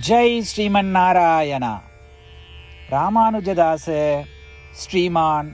ஜெய் ஸ்ரீமன் நாராயணா. ராமானுஜதாச ஸ்ரீமான்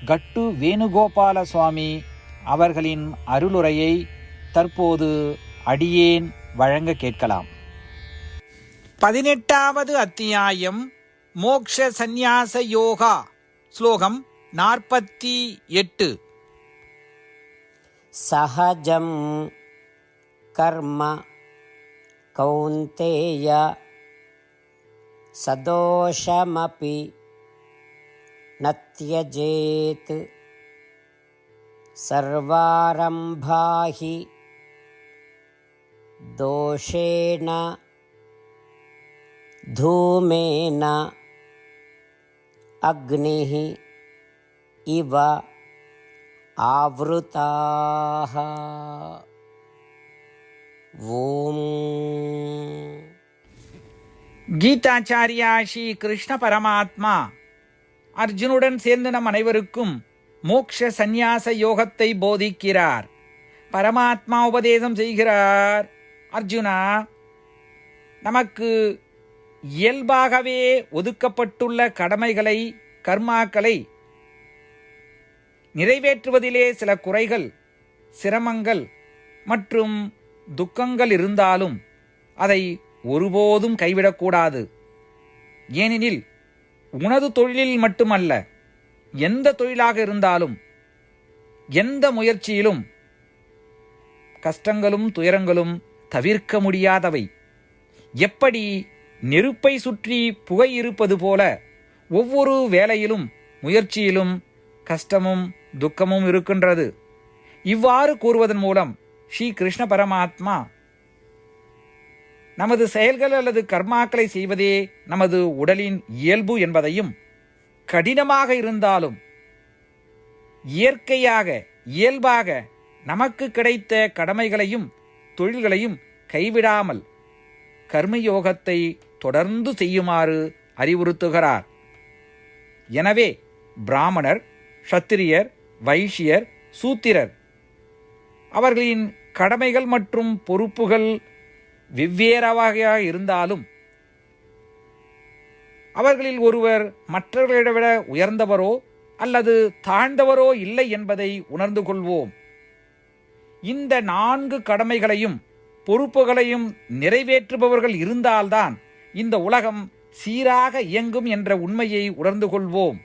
கட்டு வேணுகோபால சுவாமி அவர்களின் அருளுரையை தற்போது அடியேன் வழங்க கேட்கலாம். 18வது அத்தியாயம் மோக்ஷ சந்நியாச யோகா. ஸ்லோகம் 48. சஹஜம் கர்ம கௌந்தேய சதோஷமபி ந த்யஜேத் சர்வாரம்பாஹி தோஷேன தூமேன அக்னிஹி இவ ஆவ்ருதாஹ. ஓம். கீதாச்சாரியா ஸ்ரீ கிருஷ்ண பரமாத்மா அர்ஜுனுடன் சேர்ந்து நம் அனைவருக்கும் மோக்ஷ சந்நியாச யோகத்தை போதிக்கிறார். பரமாத்மா உபதேசம் செய்கிறார். அர்ஜுனா, நமக்கு இயல்பாகவே ஒதுக்கப்பட்டுள்ள கடமைகளை, கர்மாக்களை நிறைவேற்றுவதிலே சில குறைகள், சிரமங்கள் மற்றும் துக்கங்கள் இருந்தாலும் அதை ஒருபோதும் கைவிடக்கூடாது. ஏனெனில் உனது தொழிலில் மட்டுமல்ல, எந்த தொழிலாக இருந்தாலும், எந்த முயற்சியிலும் கஷ்டங்களும் துயரங்களும் தவிர்க்க முடியாதவை. எப்படி நெருப்பை சுற்றி புகை இருப்பது போல ஒவ்வொரு வேலையிலும் முயற்சியிலும் கஷ்டமும் துக்கமும் இருக்கின்றது. இவ்வாறு கூறுவதன் மூலம் ஸ்ரீ கிருஷ்ண பரமாத்மா நமது செயல்கள் அல்லது கர்மாக்களை செய்வதே நமது உடலின் இயல்பு என்பதையும், கடினமாக இருந்தாலும் இயற்கையாக இயல்பாக நமக்கு கிடைத்த கடமைகளையும் தொழில்களையும் கைவிடாமல் கர்மயோகத்தை தொடர்ந்து செய்யுமாறு அறிவுறுத்துகிறார். எனவே பிராமணர், சத்திரியர், வைஷ்யர், சூத்திரர் அவர்களின் கடமைகள் மற்றும் பொறுப்புகள் வெவ்வேறாக இருந்தாலும் அவர்களில் ஒருவர் மற்றவர்களை விட உயர்ந்தவரோ அல்லது தாழ்ந்தவரோ இல்லை என்பதை உணர்ந்து கொள்வோம். இந்த 4 கடமைகளையும் பொறுப்புகளையும் நிறைவேற்றுபவர்கள் இருந்தால்தான் இந்த உலகம் சீராக இயங்கும் என்ற உண்மையை உணர்ந்து கொள்வோம்.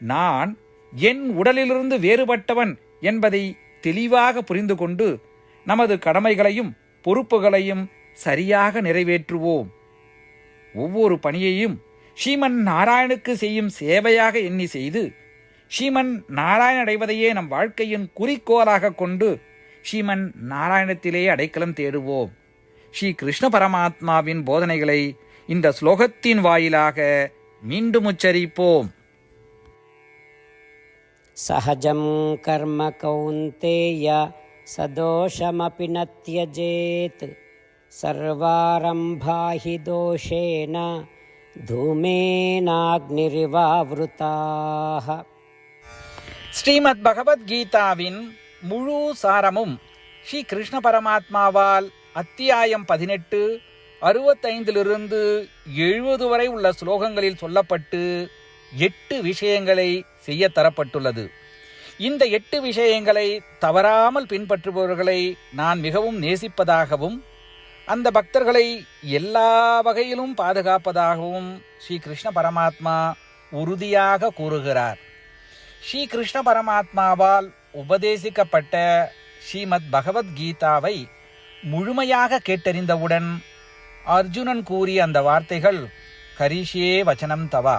நான் என் உடலிலிருந்து வேறுபட்டவன் என்பதை தெளிவாக புரிந்து கொண்டு நமது கடமைகளையும் பொறுப்புகளையும் சரியாக நிறைவேற்றுவோம். ஒவ்வொரு பணியையும் ஸ்ரீமன் நாராயணுக்கு செய்யும் சேவையாக எண்ணி செய்து ஸ்ரீமன் நாராயண அடைவதையே நம் வாழ்க்கையின் குறிக்கோளாக கொண்டு ஸ்ரீமன் நாராயணத்திலே அடைக்கலம் தேடுவோம். ஸ்ரீ கிருஷ்ண பரமாத்மாவின் போதனைகளை இந்த ஸ்லோகத்தின் வாயிலாக மீண்டும் உச்சரிப்போம். சஹஜம் கர்ம கௌந்தேய சதோஷமபி ந த்யஜேத் சர்வாரம்பாஹி தோஷேன தூமேனாக்னிரிவாவ்ருதாஹ. ஸ்ரீமத் பகவத்கீதாவின் முழு சாரமும் ஸ்ரீ கிருஷ்ண பரமாத்மாவால் அத்தியாயம் 18, 65 70 வரை உள்ள ஸ்லோகங்களில் சொல்லப்பட்டு 8 விஷயங்களை செய்ய தரப்பட்டுள்ளது. இந்த 8 விஷயங்களை தவறாமல் பின்பற்றுபவர்களை நான் மிகவும் நேசிப்பதாகவும் அந்த பக்தர்களை எல்லா வகையிலும் பாதுகாப்பதாகவும் ஸ்ரீ கிருஷ்ண பரமாத்மா உறுதியாக கூறுகிறார். ஸ்ரீ கிருஷ்ண பரமாத்மாவால் உபதேசிக்கப்பட்ட ஸ்ரீமத் பகவத்கீதாவை முழுமையாக கேட்டறிந்தவுடன் அர்ஜுனன் கூறிய அந்த வார்த்தைகள் கரிஷ்யே வச்சனம் தவா.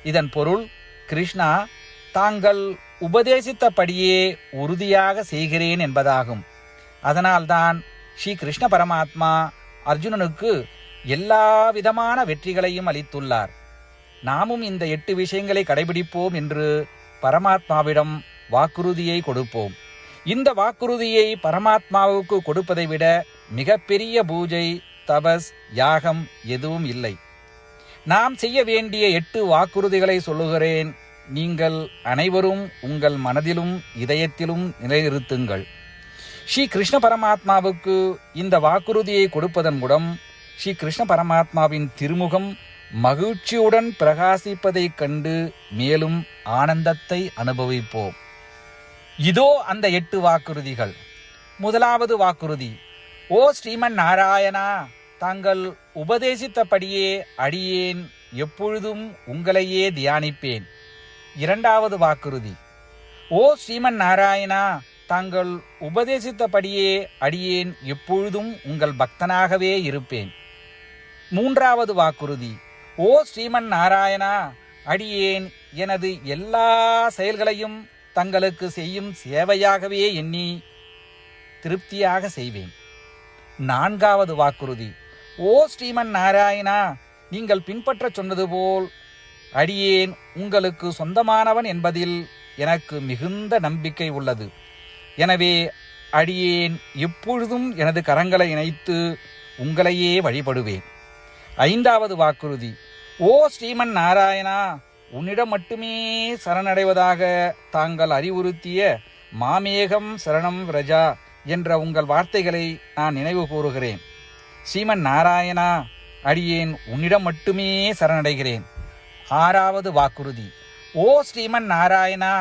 இதன் பொருள், கிருஷ்ணா, தாங்கள் உபதேசித்தபடியே உறுதியாக செய்கிறேன் என்பதாகும். அதனால்தான் ஸ்ரீ கிருஷ்ண பரமாத்மா அர்ஜுனனுக்கு எல்லா விதமான வெற்றிகளையும் அளித்துள்ளார். நாமும் இந்த 8 விஷயங்களை கடைபிடிப்போம் என்று பரமாத்மாவிடம் வாக்குறுதியை கொடுப்போம். இந்த வாக்குறுதியை பரமாத்மாவுக்கு கொடுப்பதை விட மிகப்பெரிய பூஜை, தபஸ், யாகம் எதுவும் இல்லை. நாம் செய்ய வேண்டிய 8 வாக்குறுதிகளை சொல்லுகிறேன். நீங்கள் அனைவரும் உங்கள் மனதிலும் இதயத்திலும் நிலைநிறுத்துங்கள். ஸ்ரீ கிருஷ்ண பரமாத்மாவுக்கு இந்த வாக்குறுதியை கொடுப்பதன் மூலம் ஸ்ரீ கிருஷ்ண பரமாத்மாவின் திருமுகம் மகிழ்ச்சியுடன் பிரகாசிப்பதைக் கண்டு மேலும் ஆனந்தத்தை அனுபவிப்போம். இதோ அந்த 8 வாக்குறுதிகள். முதலாவது வாக்குறுதி: ஓ ஸ்ரீமன் நாராயணா, தாங்கள் உபதேசித்தபடியே அடியேன் எப்பொழுதும் உங்களையே தியானிப்பேன். இரண்டாவது வாக்குறுதி: ஓ ஸ்ரீமன் நாராயணா, தாங்கள் உபதேசித்தபடியே அடியேன் எப்பொழுதும் உங்கள் பக்தனாகவே இருப்பேன். மூன்றாவது வாக்குறுதி: ஓ ஸ்ரீமன் நாராயணா, அடியேன் எனது எல்லா செயல்களையும் தங்களுக்கு செய்யும் சேவையாகவே எண்ணி திருப்தியாக செய்வேன். நான்காவது வாக்குறுதி: ஓ ஸ்ரீமன் நாராயணா, நீங்கள் பின்பற்றச் சொன்னது போல் அடியேன் உங்களுக்கு சொந்தமானவன் என்பதில் எனக்கு மிகுந்த நம்பிக்கை உள்ளது. எனவே அடியேன் எப்பொழுதும் எனது கரங்களை இணைத்து உங்களையே வழிபடுவேன். ஐந்தாவது வாக்குறுதி: ஓ ஸ்ரீமன் நாராயணா, உன்னிடம் மட்டுமே சரணடைவதாக தாங்கள் அறிவுறுத்திய மாமேகம் சரணம் விரஜா என்ற உங்கள் வார்த்தைகளை நான் நினைவு கூறுகிறேன். ஸ்ரீமன் நாராயணா, அடியேன் உன்னிடம் மட்டுமே சரணடைகிறேன். ஆறாவது வாக்குறுதி: ஓ ஸ்ரீமன் நாராயணா,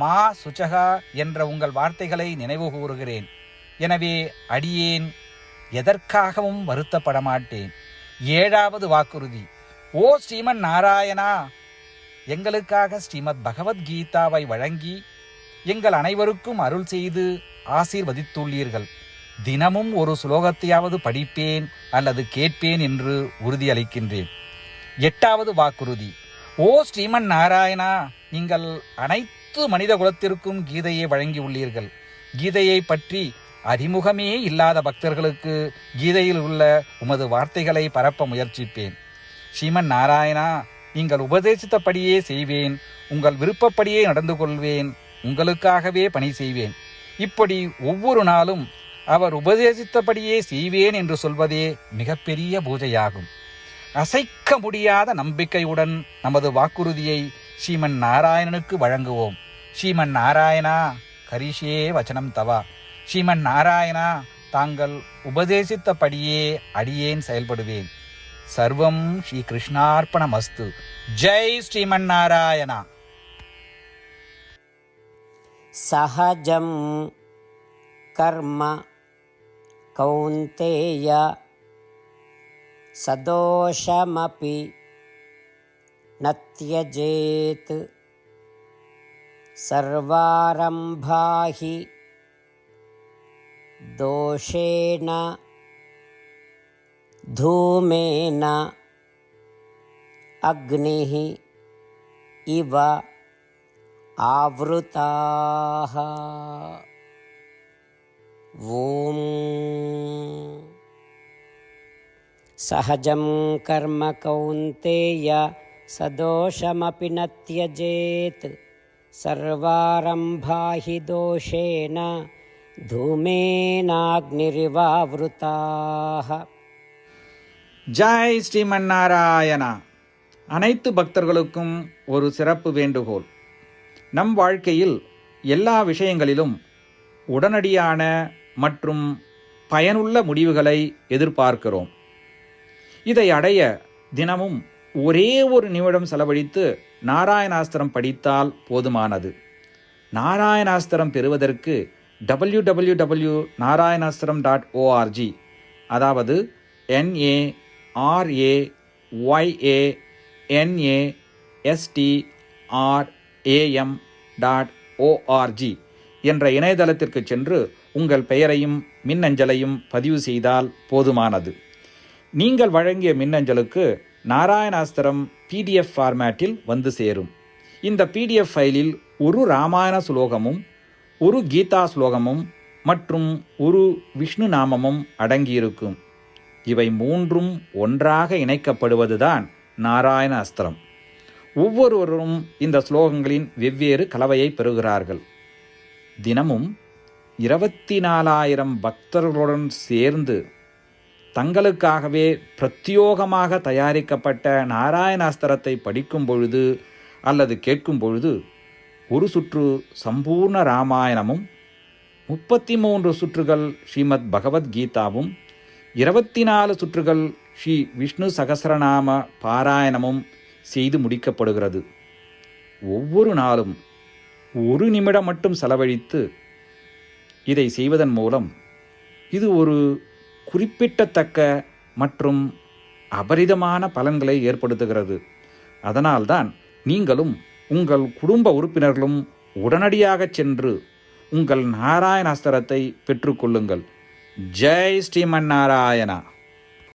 மா சுச்சகா என்ற உங்கள் வார்த்தைகளை நினைவு கூறுகிறேன். எனவே அடியேன் எதற்காகவும் வருத்தப்பட மாட்டேன். ஏழாவது வாக்குறுதி: ஓ ஸ்ரீமன் நாராயணா, எங்களுக்காக ஸ்ரீமத் பகவத்கீதாவை வழங்கி எங்கள் அனைவருக்கும் அருள் செய்து ஆசீர்வதித்துள்ளீர்கள். தினமும் ஒரு ஸ்லோகத்தையாவது படிப்பேன் அல்லது கேட்பேன் என்று உறுதியளிக்கின்றேன். எட்டாவது வாக்குறுதி: ஓ ஸ்ரீமன் நாராயணா, நீங்கள் அனைத்து மனித குலத்திற்கும் கீதையை வழங்கியுள்ளீர்கள். கீதையை பற்றி அறிமுகமே இல்லாத பக்தர்களுக்கு கீதையில் உள்ள உமது வார்த்தைகளை பரப்ப முயற்சிப்பேன். ஸ்ரீமன் நாராயணா, நீங்கள் உபதேசித்தபடியே செய்வேன். உங்கள் விருப்பப்படியே நடந்து கொள்வேன். உங்களுக்காகவே பணி செய்வேன். இப்படி ஒவ்வொரு நாளும் அவர் உபதேசித்தபடியே செய்வேன் என்று சொல்வதே மிகப்பெரிய பூஜையாகும். அசைக்க முடியாத நம்பிக்கையுடன் நமது வாக்குறுதியை ஸ்ரீமன் நாராயணனுக்கு வழங்குவோம். ஸ்ரீமன் நாராயணா, கரிஷே வச்சனம் தவா. ஸ்ரீமன் நாராயணா, தாங்கள் உபதேசித்தபடியே அடியேன் செயல்படுவேன். சர்வம் ஸ்ரீ கிருஷ்ணார்ப்பணமஸ்து. ஜெய் ஸ்ரீமன் நாராயணா. சஹஜம் கர்ம கௌந்தேய சதோஷமபி ந த்யஜேத். சர்வாரம்பாஹி தோஷேன தூமேன அக்னிஹ இவ ஆவ்ருதாஹ. ஓம் சஹஜம் கர்ம கௌந்தேய சதோஷமபி ந த்யஜேத். சர்வாரம்பாஹி தோஷேன தூமேனாக்னிரிவாவ்ருதாஹ. ஜெய் ஸ்ரீமன் நாராயணா. அனைத்து பக்தர்களுக்கும் ஒரு சிறப்பு வேண்டுகோள். நம் வாழ்க்கையில் எல்லா விஷயங்களிலும் உடனடியான மற்றும் பயனுள்ள முடிவுகளை எதிர்பார்க்கிறோம். இதை அடைய தினமும் ஒரே ஒரு நிமிடம் செலவழித்து நாராயணாஸ்திரம் படித்தால் போதுமானது. நாராயணாஸ்திரம் பெறுவதற்கு www.narayanaastram.org, அதாவது NARAYANASTRAM.org என்ற இணையதளத்திற்கு சென்று உங்கள் பெயரையும் மின்னஞ்சலையும் பதிவு செய்தால் போதுமானது. நீங்கள் வழங்கிய மின்னஞ்சலுக்கு நாராயணாஸ்திரம் PDF ஃபார்மேட்டில் வந்து சேரும். இந்த PDF ஃபைலில் ஒரு ராமாயண சுலோகமும் ஒரு கீதா ஸ்லோகமும் மற்றும் ஒரு விஷ்ணு நாமமும் அடங்கியிருக்கும். இவை மூன்றும் ஒன்றாக இணைக்கப்படுவதுதான் நாராயண அஸ்திரம். ஒவ்வொருவரும் இந்த ஸ்லோகங்களின் வெவ்வேறு கலவையை பெறுகிறார்கள். தினமும் 24,000 பக்தர்களுடன் சேர்ந்து தங்களுக்காகவே பிரத்யோகமாக தயாரிக்கப்பட்ட நாராயணாஸ்திரத்தை படிக்கும் பொழுது அல்லது கேட்கும் பொழுது ஒரு சுற்று சம்பூர்ண ராமாயணமும் 33 சுற்றுகள் ஸ்ரீமத் பகவத்கீதாவும் 24 சுற்றுகள் ஸ்ரீ விஷ்ணு சகஸ்ரநாம பாராயணமும் செய்து முடிக்கப்படுகிறது. ஒவ்வொரு நாளும் 1 நிமிடம் மட்டும் செலவழித்து இதை செய்வதன் மூலம் இது ஒரு குறிப்பிடத்தக்க மற்றும் அபரிதமான பலன்களை ஏற்படுத்துகிறது. அதனால்தான் நீங்களும் உங்கள் குடும்ப உறுப்பினர்களும் உடனடியாக சென்று உங்கள் நாராயண அஸ்திரத்தை பெற்றுக்கொள்ளுங்கள். ஜெய் ஸ்ரீமன் நாராயணா.